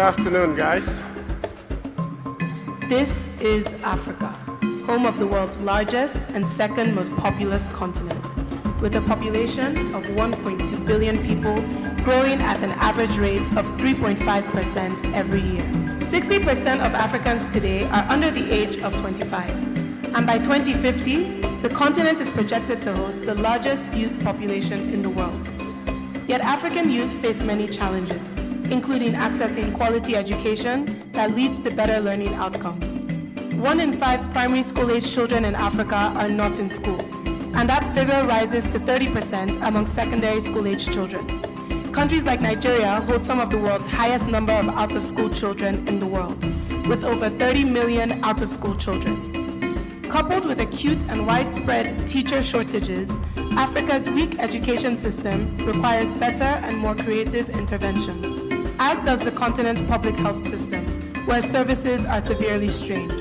afternoon, guys. This is Africa, home of the world's largest and second most populous continent, with a population of 1.2 billion people growing at an average rate of 3.5% every year. 60% of Africans today are under the age of 25, and by 2050, the continent is projected to host the largest youth population in the world. Yet African youth face many challenges, including accessing quality education that leads to better learning outcomes. 1 in 5 primary school-age children in Africa are not in school, and that figure rises to 30% among secondary school-age children. Countries like Nigeria hold some of the world's highest number of out-of-school children in the world, with over 30 million out-of-school children. Coupled with acute and widespread teacher shortages, Africa's weak education system requires better and more creative interventions, as does the continent's public health system, where services are severely strained.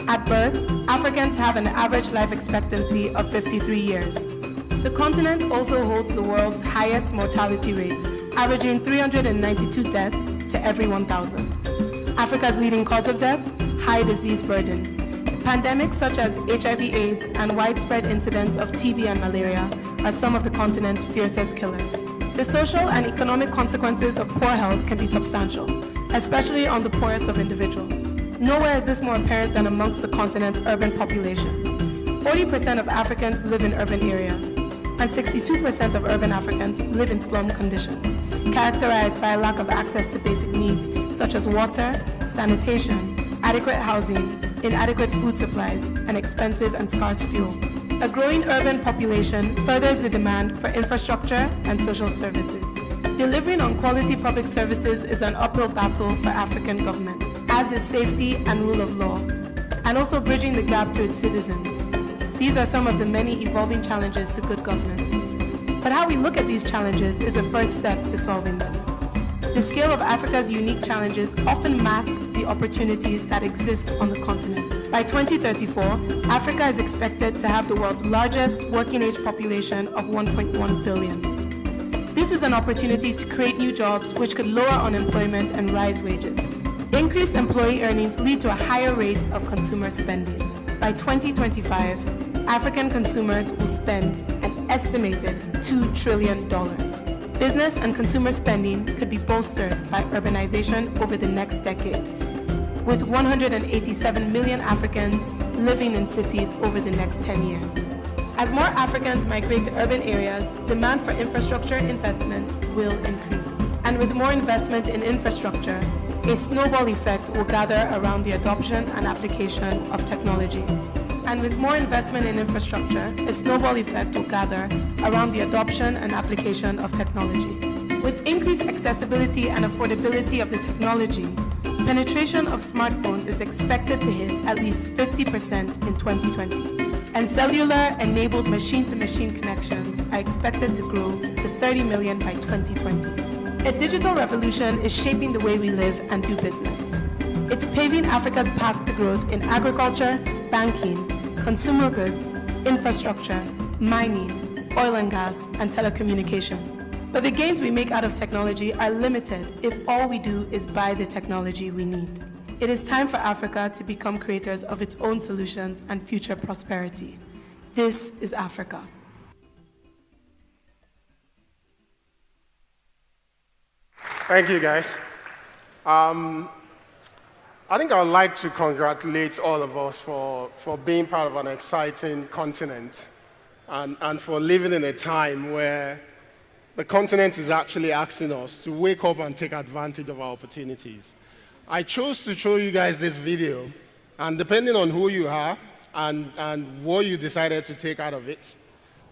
At birth, Africans have an average life expectancy of 53 years. The continent also holds the world's highest mortality rate, averaging 392 deaths to every 1,000. Africa's leading cause of death? High disease burden. Pandemics such as HIV/AIDS and widespread incidents of TB and malaria are some of the continent's fiercest killers. The social and economic consequences of poor health can be substantial, especially on the poorest of individuals. Nowhere is this more apparent than amongst the continent's urban population. 40% of Africans live in urban areas, and 62% of urban Africans live in slum conditions, characterized by a lack of access to basic needs such as water, sanitation, adequate housing, inadequate food supplies, and expensive and scarce fuel. A growing urban population furthers the demand for infrastructure and social services. Delivering on quality public services is an uphill battle for African governments, as is safety and rule of law, and also bridging the gap to its citizens. These are some of the many evolving challenges to good governance. But how we look at these challenges is the first step to solving them. The scale of Africa's unique challenges often mask the opportunities that exist on the continent. By 2034, Africa is expected to have the world's largest working-age population of 1.1 billion. This is an opportunity to create new jobs which could lower unemployment and rise wages. Increased employee earnings lead to a higher rate of consumer spending. By 2025, African consumers will spend an estimated $2 trillion. Business and consumer spending could be bolstered by urbanization over the next decade, with 187 million Africans living in cities over the next 10 years. As more Africans migrate to urban areas, demand for infrastructure investment will increase. And with more investment in infrastructure, a snowball effect will gather around the adoption and application of technology. And with more investment in infrastructure, a snowball effect will gather around the adoption and application of technology. With increased accessibility and affordability of the technology, penetration of smartphones is expected to hit at least 50% in 2020. And cellular-enabled machine-to-machine connections are expected to grow to 30 million by 2020. A digital revolution is shaping the way we live and do business. It's paving Africa's path to growth in agriculture, banking, consumer goods, infrastructure, mining, oil and gas, and telecommunication. But the gains we make out of technology are limited if all we do is buy the technology we need. It is time for Africa to become creators of its own solutions and future prosperity. This is Africa. Thank you, guys. I think I would like to congratulate all of us for being part of an exciting continent and for living in a time where the continent is actually asking us to wake up and take advantage of our opportunities. I chose to show you guys this video, and depending on who you are and what you decided to take out of it,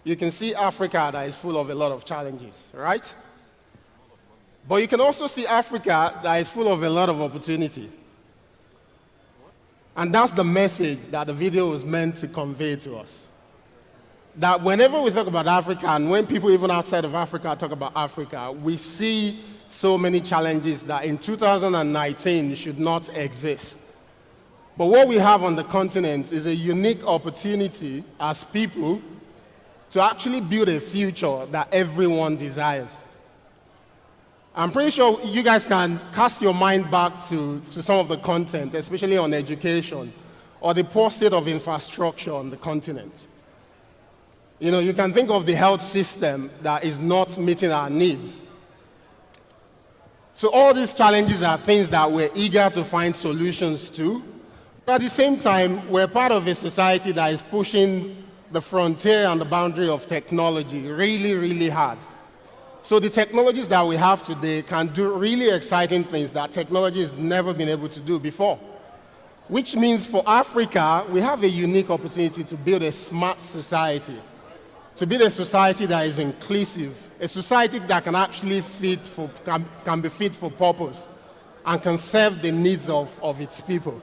you can see Africa that is full of a lot of challenges, right? But you can also see Africa that is full of a lot of opportunity. And that's the message that the video was meant to convey to us. That whenever we talk about Africa, and when people even outside of Africa talk about Africa, we see so many challenges that in 2019 should not exist. But what we have on the continent is a unique opportunity as people to actually build a future that everyone desires. I'm pretty sure you guys can cast your mind back to some of the content, especially on education, or the poor state of infrastructure on the continent. You know, you can think of the health system that is not meeting our needs. So all these challenges are things that we're eager to find solutions to. But at the same time, we're part of a society that is pushing the frontier and the boundary of technology really, really hard. So the technologies that we have today can do really exciting things that technology has never been able to do before. Which means for Africa, we have a unique opportunity to build a smart society, to build a society that is inclusive, a society that can actually can be fit for purpose and can serve the needs of its people.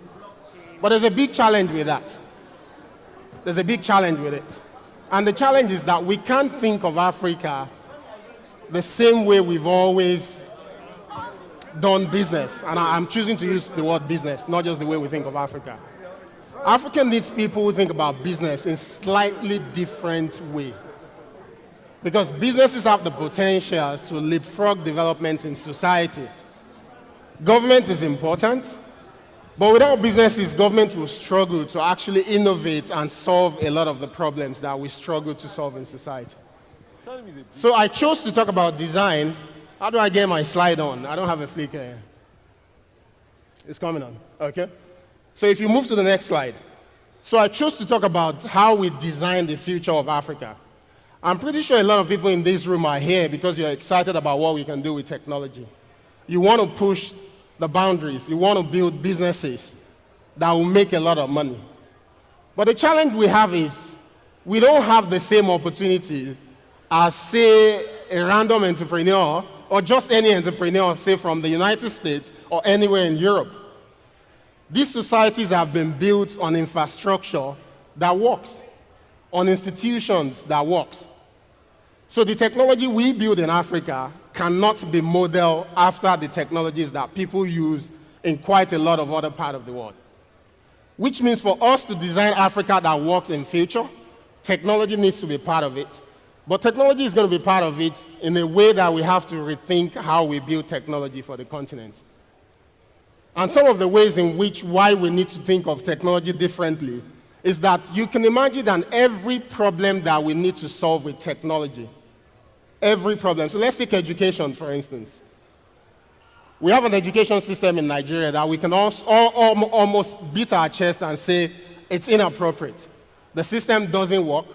But there's a big challenge with that. There's a big challenge with it. And the challenge is that we can't think of Africa the same way we've always done business. And I'm choosing to use the word business, not just the way we think of Africa. Africa needs people who think about business in slightly different way. Because businesses have the potential to leapfrog development in society. Government is important, but without businesses, government will struggle to actually innovate and solve a lot of the problems that we struggle to solve in society. So I chose to talk about design. How do I get my slide on? I don't have a flicker here. It's coming on, okay? So if you move to the next slide. So I chose to talk about how we design the future of Africa. I'm pretty sure a lot of people in this room are here because you're excited about what we can do with technology. You want to push the boundaries. You want to build businesses that will make a lot of money. But the challenge we have is we don't have the same opportunity as, say, a random entrepreneur or just any entrepreneur, say, from the United States or anywhere in Europe. These societies have been built on infrastructure that works, on institutions that works. So the technology we build in Africa cannot be modeled after the technologies that people use in quite a lot of other parts of the world. Which means for us to design Africa that works in future, technology needs to be part of it. But technology is going to be part of it in a way that we have to rethink how we build technology for the continent. And some of the ways in which why we need to think of technology differently is that you can imagine that every problem that we need to solve with technology, every problem. So let's take education, for instance. We have an education system in Nigeria that we can almost beat our chest and say it's inappropriate. The system doesn't work.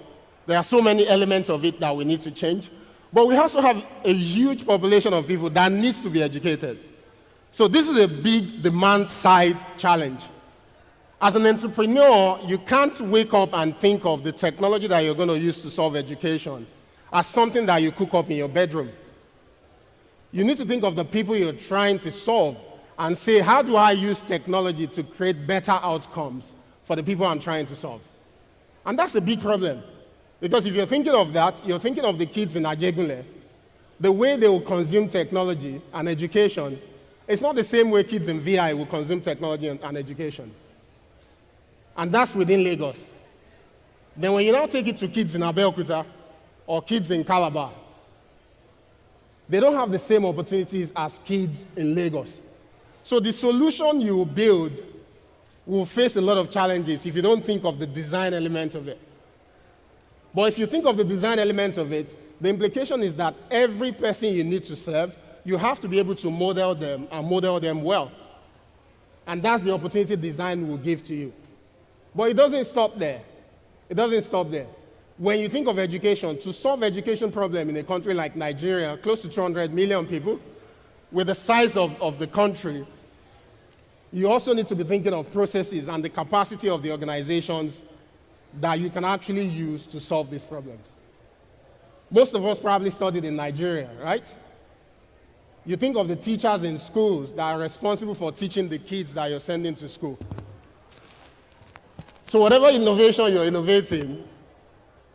There are so many elements of it that we need to change. But we also have a huge population of people that needs to be educated. So this is a big demand-side challenge. As an entrepreneur, you can't wake up and think of the technology that you're going to use to solve education as something that you cook up in your bedroom. You need to think of the people you're trying to solve and say, how do I use technology to create better outcomes for the people I'm trying to solve? And that's a big problem. Because if you're thinking of that, you're thinking of the kids in Ajegunle. The way they will consume technology and education, it's not the same way kids in VI will consume technology and education. And that's within Lagos. Then when you now take it to kids in Abeokuta or kids in Calabar, they don't have the same opportunities as kids in Lagos. So the solution you build will face a lot of challenges if you don't think of the design element of it. But if you think of the design elements of it, the implication is that every person you need to serve, you have to be able to model them and model them well. And that's the opportunity design will give to you. But it doesn't stop there. It doesn't stop there. When you think of education, to solve education problem in a country like Nigeria, close to 200 million people, with the size of the country, you also need to be thinking of processes and the capacity of the organizations that you can actually use to solve these problems. Most of us probably studied in Nigeria, right? You think of the teachers in schools that are responsible for teaching the kids that you're sending to school. So whatever innovation you're innovating,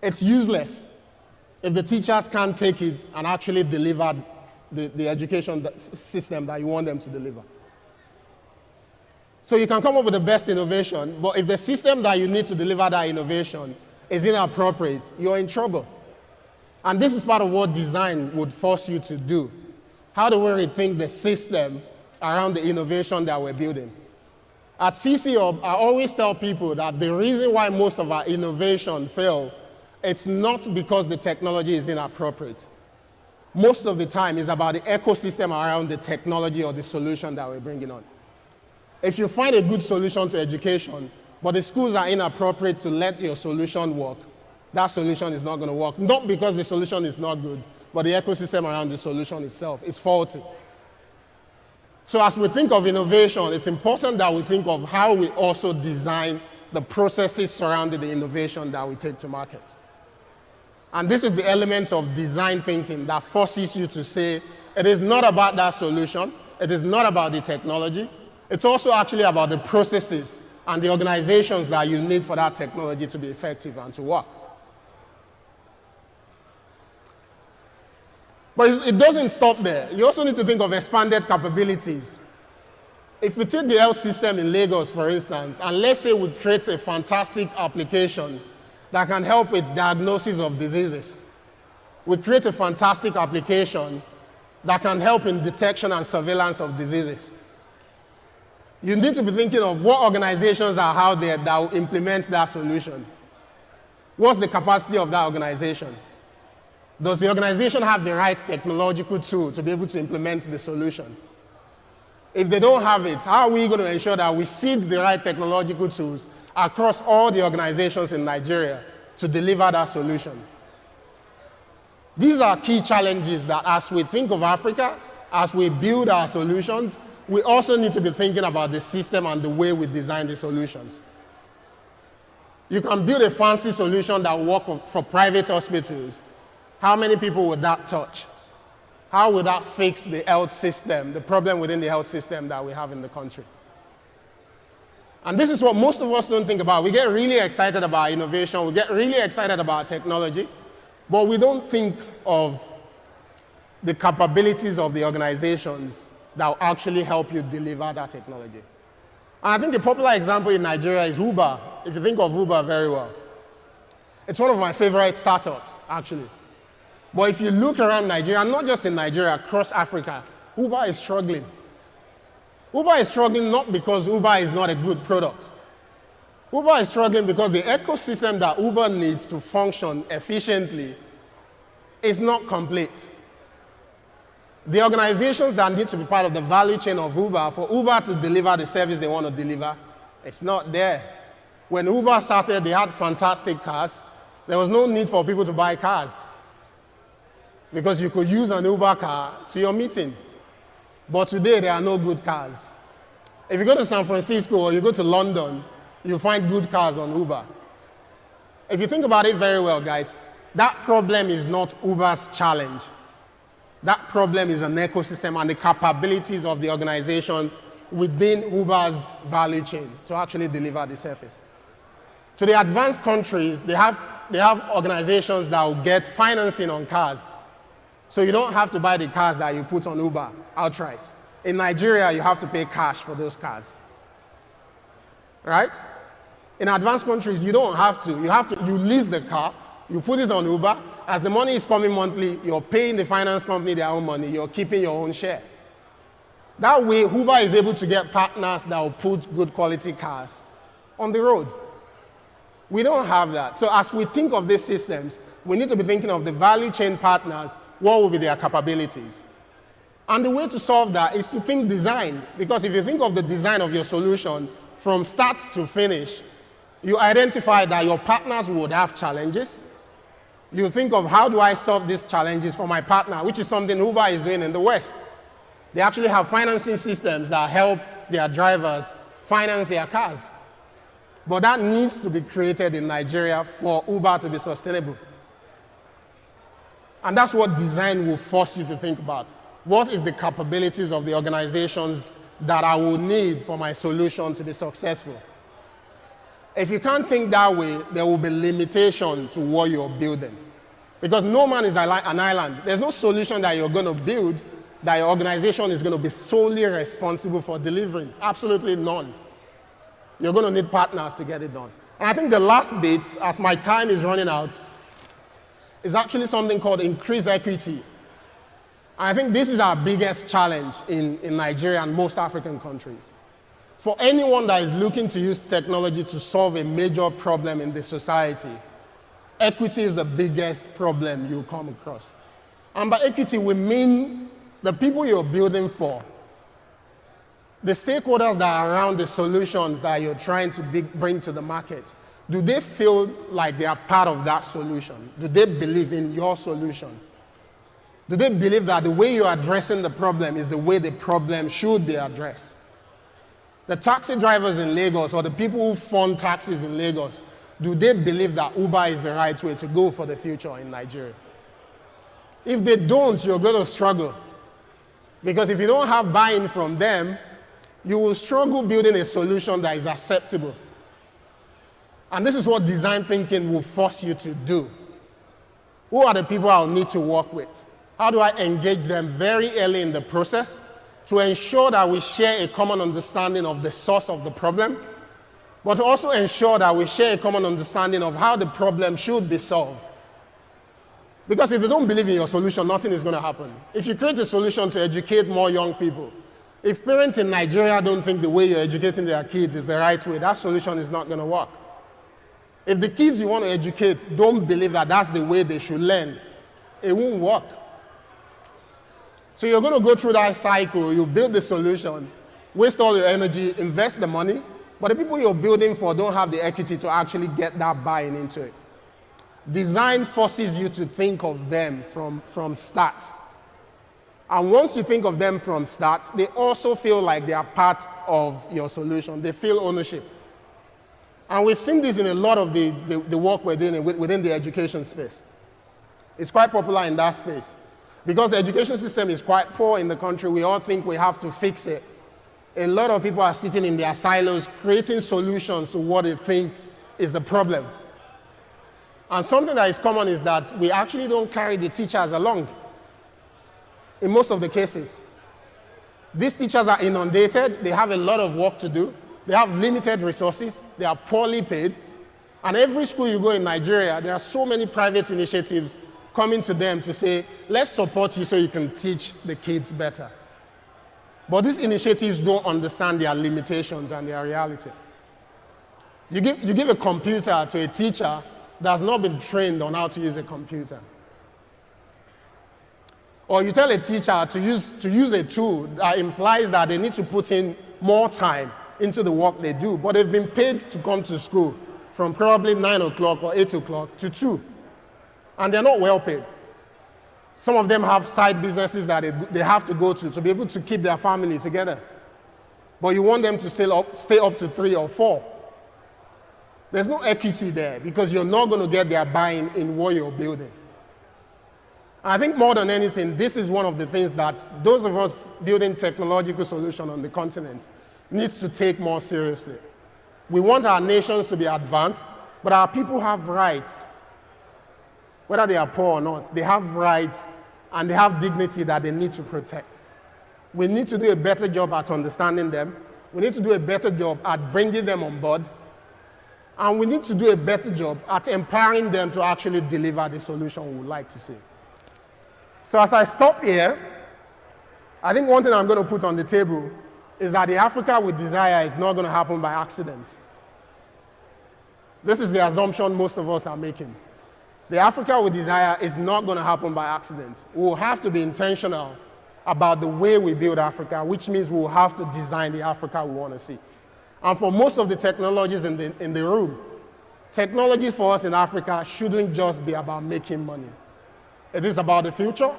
it's useless if the teachers can't take it and actually deliver the education system that you want them to deliver. So you can come up with the best innovation, but if the system that you need to deliver that innovation is inappropriate, you're in trouble. And this is part of what design would force you to do. How do we rethink the system around the innovation that we're building? At CC Hub, I always tell people that the reason why most of our innovation fail, it's not because the technology is inappropriate. Most of the time, it's about the ecosystem around the technology or the solution that we're bringing on. If you find a good solution to education, but the schools are inappropriate to let your solution work, that solution is not going to work. Not because the solution is not good, but the ecosystem around the solution itself is faulty. So as we think of innovation, it's important that we think of how we also design the processes surrounding the innovation that we take to market. And this is the elements of design thinking that forces you to say, it is not about that solution, it is not about the technology, it's also actually about the processes and the organizations that you need for that technology to be effective and to work. But it doesn't stop there. You also need to think of expanded capabilities. If we take the health system in Lagos, for instance, and let's say we create a fantastic application that can help with diagnosis of diseases. We create a fantastic application that can help in detection and surveillance of diseases. You need to be thinking of what organizations are out there that will implement that solution. What's the capacity of that organization? Does the organization have the right technological tool to be able to implement the solution? If they don't have it, how are we going to ensure that we seed the right technological tools across all the organizations in Nigeria to deliver that solution? These are key challenges that as we think of Africa, as we build our solutions, we also need to be thinking about the system and the way we design the solutions. You can build a fancy solution that will work for private hospitals. How many people would that touch? How would that fix the health system, the problem within the health system that we have in the country? And this is what most of us don't think about. We get really excited about innovation, we get really excited about technology, but we don't think of the capabilities of the organizations that will actually help you deliver that technology. And I think the popular example in Nigeria is Uber, if you think of Uber very well. It's one of my favorite startups, actually. But if you look around Nigeria, not just in Nigeria, across Africa, Uber is struggling. Uber is struggling not because Uber is not a good product. Uber is struggling because the ecosystem that Uber needs to function efficiently is not complete. The organizations that need to be part of the value chain of Uber, for Uber to deliver the service they want to deliver, it's not there. When Uber started, they had fantastic cars. There was no need for people to buy cars, because you could use an Uber car to your meeting. But today, there are no good cars. If you go to San Francisco or you go to London, you'll find good cars on Uber. If you think about it very well, guys, that problem is not Uber's challenge. That problem is an ecosystem and the capabilities of the organization within Uber's value chain to actually deliver the service. To the advanced countries, they have organizations that will get financing on cars. So you don't have to buy the cars that you put on Uber outright. In Nigeria, you have to pay cash for those cars. Right? In advanced countries, you don't have to. You lease the car, you put it on Uber. As the money is coming monthly, you're paying the finance company their own money, you're keeping your own share. That way, Uber is able to get partners that will put good quality cars on the road. We don't have that. So as we think of these systems, we need to be thinking of the value chain partners. What will be their capabilities? And the way to solve that is to think design. Because if you think of the design of your solution from start to finish, you identify that your partners would have challenges. You think of how do I solve these challenges for my partner, which is something Uber is doing in the West. They actually have financing systems that help their drivers finance their cars. But that needs to be created in Nigeria for Uber to be sustainable. And that's what design will force you to think about. What is the capabilities of the organizations that I will need for my solution to be successful? If you can't think that way, there will be limitation to what you're building. Because no man is an island. There's no solution that you're going to build that your organization is going to be solely responsible for delivering. Absolutely none. You're going to need partners to get it done. And I think the last bit, as my time is running out, is actually something called increased equity. I think this is our biggest challenge in Nigeria and most African countries. For anyone that is looking to use technology to solve a major problem in the society, equity is the biggest problem you'll come across. And by equity, we mean the people you're building for, the stakeholders that are around the solutions that you're trying to bring to the market. Do they feel like they are part of that solution? Do they believe in your solution? Do they believe that the way you're addressing the problem is the way the problem should be addressed? The taxi drivers in Lagos or the people who fund taxis in Lagos, do they believe that Uber is the right way to go for the future in Nigeria? If they don't, you're going to struggle. Because if you don't have buy-in from them, you will struggle building a solution that is acceptable. And this is what design thinking will force you to do. Who are the people I'll need to work with? How do I engage them very early in the process to ensure that we share a common understanding of the source of the problem, but also ensure that we share a common understanding of how the problem should be solved? Because if they don't believe in your solution, nothing is going to happen. If you create a solution to educate more young people, if parents in Nigeria don't think the way you're educating their kids is the right way, that solution is not going to work. If the kids you want to educate don't believe that that's the way they should learn, it won't work. So you're going to go through that cycle, you build the solution, waste all your energy, invest the money, but the people you're building for don't have the equity to actually get that buy-in into it. Design forces you to think of them from start. And once you think of them from start, they also feel like they are part of your solution. They feel ownership. And we've seen this in a lot of the work we're doing within the education space. It's quite popular in that space. Because the education system is quite poor in the country, we all think we have to fix it. A lot of people are sitting in their silos, creating solutions to what they think is the problem. And something that is common is that we actually don't carry the teachers along in most of the cases. These teachers are inundated, they have a lot of work to do, they have limited resources, they are poorly paid, and every school you go in Nigeria, there are so many private initiatives coming to them to say, let's support you so you can teach the kids better. But these initiatives don't understand their limitations and their reality. You give a computer to a teacher that's not been trained on how to use a computer. Or you tell a teacher to use a tool that implies that they need to put in more time into the work they do, but they've been paid to come to school from probably 9 o'clock or 8 o'clock to 2. And they're not well paid. Some of them have side businesses that they have to go to be able to keep their family together. But you want them to stay up to 3 or 4. There's no equity there because you're not going to get their buy-in in what you're building. I think more than anything, this is one of the things that those of us building technological solutions on the continent needs to take more seriously. We want our nations to be advanced, but our people have rights. Whether they are poor or not, they have rights and they have dignity that they need to protect. We need to do a better job at understanding them. We need to do a better job at bringing them on board. And we need to do a better job at empowering them to actually deliver the solution we would like to see. So as I stop here, I think one thing I'm going to put on the table is that the Africa we desire is not going to happen by accident. This is the assumption most of us are making. The Africa we desire is not going to happen by accident. We will have to be intentional about the way we build Africa, which means we will have to design the Africa we want to see. And for most of the technologies in the room, technologies for us in Africa shouldn't just be about making money. It is about the future.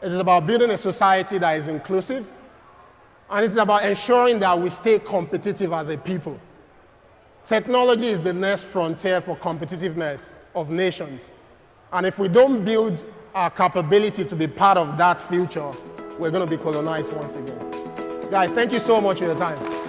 It is about building a society that is inclusive. And it's about ensuring that we stay competitive as a people. Technology is the next frontier for competitiveness of nations. And if we don't build our capability to be part of that future, we're going to be colonized once again. Guys, thank you so much for your time.